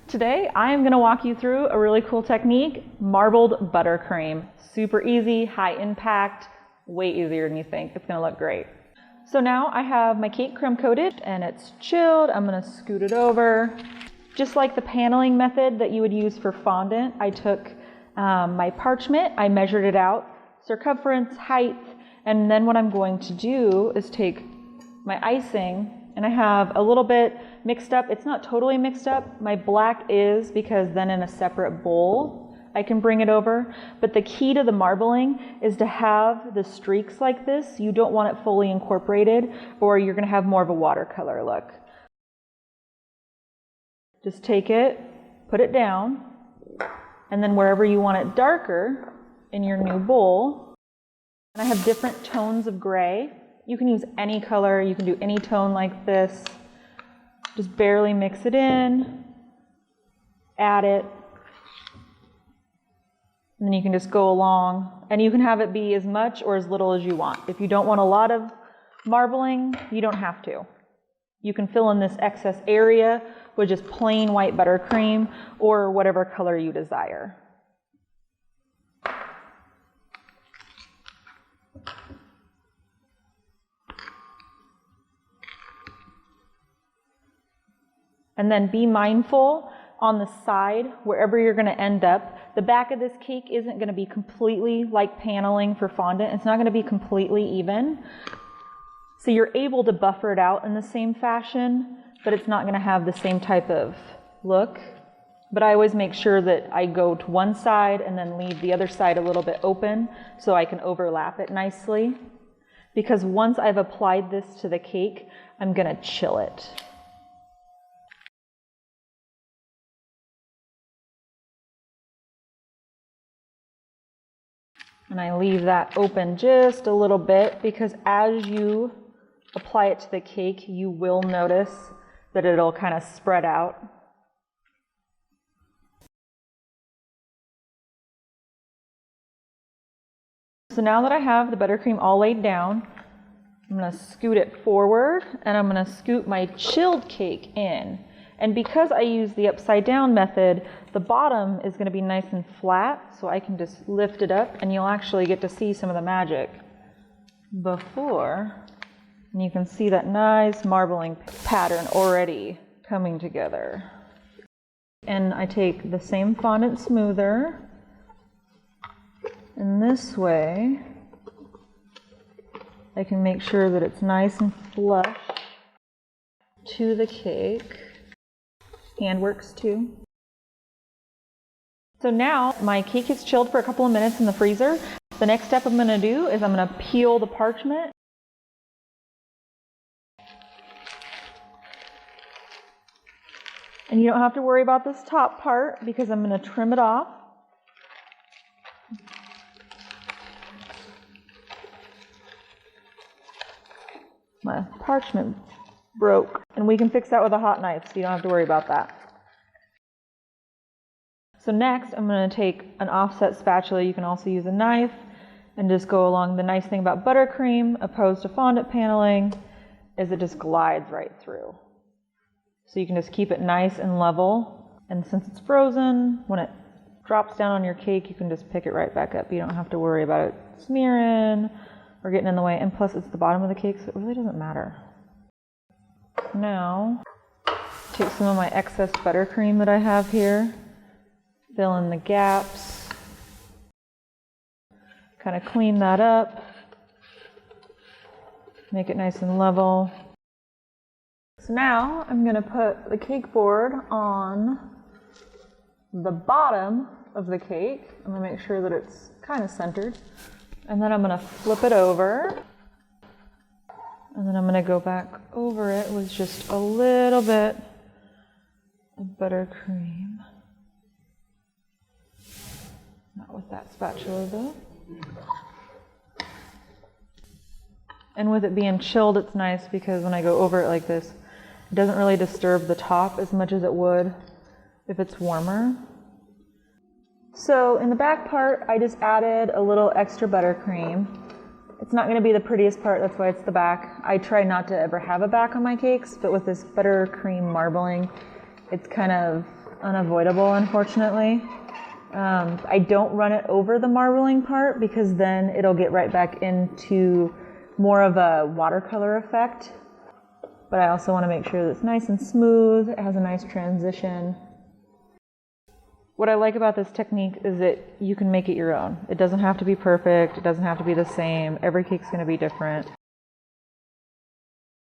Today, I am going to walk you through a really cool technique, marbled buttercream. Super easy, high impact, way easier than you think. It's going to look great. So now I have my cake creme coated and it's chilled. I'm going to scoot it over. Just like the paneling method that you would use for fondant, I took my parchment, I measured it out, circumference, height, and then what I'm going to do is take my icing, and I have a little bit mixed up. It's not totally mixed up. My black is, because then in a separate bowl I can bring it over. But the key to the marbling is to have the streaks like this. You don't want it fully incorporated or you're going to have more of a watercolor look. Just take it, put it down, and then wherever you want it darker in your new bowl. And I have different tones of gray. You can use any color, you can do any tone like this. Just barely mix it in, add it, and then you can just go along. And you can have it be as much or as little as you want. If you don't want a lot of marbling, you don't have to. You can fill in this excess area with just plain white buttercream or whatever color you desire. And then be mindful on the side, wherever you're going to end up. The back of this cake isn't going to be completely like paneling for fondant. It's not going to be completely even. So you're able to buffer it out in the same fashion, but it's not going to have the same type of look. But I always make sure that I go to one side and then leave the other side a little bit open so I can overlap it nicely. Because once I've applied this to the cake, I'm going to chill it. And I leave that open just a little bit because as you apply it to the cake, you will notice that it'll kind of spread out. So now that I have the buttercream all laid down, I'm going to scoot it forward and I'm going to scoot my chilled cake in. And because I use the upside down method, the bottom is going to be nice and flat, so I can just lift it up and you'll actually get to see some of the magic before. And you can see that nice marbling pattern already coming together. And I take the same fondant smoother, and this way I can make sure that it's nice and flush to the cake. Hand works too. So now my cake is chilled for a couple of minutes in the freezer. The next step I'm going to do is I'm going to peel the parchment. And you don't have to worry about this top part because I'm going to trim it off. My parchment broke, and we can fix that with a hot knife, so you don't have to worry about that. So next, I'm going to take an offset spatula. You can also use a knife and just go along. The nice thing about buttercream, opposed to fondant paneling, is it just glides right through. So you can just keep it nice and level. And since it's frozen, when it drops down on your cake, you can just pick it right back up. You don't have to worry about it smearing or getting in the way. And plus, it's the bottom of the cake, so it really doesn't matter. Now, take some of my excess buttercream that I have here, fill in the gaps, kind of clean that up, make it nice and level. So now I'm going to put the cake board on the bottom of the cake. I'm going to make sure that it's kind of centered, and then I'm going to flip it over. And then I'm going to go back over it with just a little bit of buttercream. Not with that spatula though. And with it being chilled, it's nice because when I go over it like this, it doesn't really disturb the top as much as it would if it's warmer. So in the back part, I just added a little extra buttercream. It's not going to be the prettiest part, that's why it's the back. I try not to ever have a back on my cakes, but with this buttercream marbling, it's kind of unavoidable, unfortunately. I don't run it over the marbling part because then it'll get right back into more of a watercolor effect. But I also want to make sure that it's nice and smooth, it has a nice transition. What I like about this technique is that you can make it your own. It doesn't have to be perfect, it doesn't have to be the same, every cake's going to be different.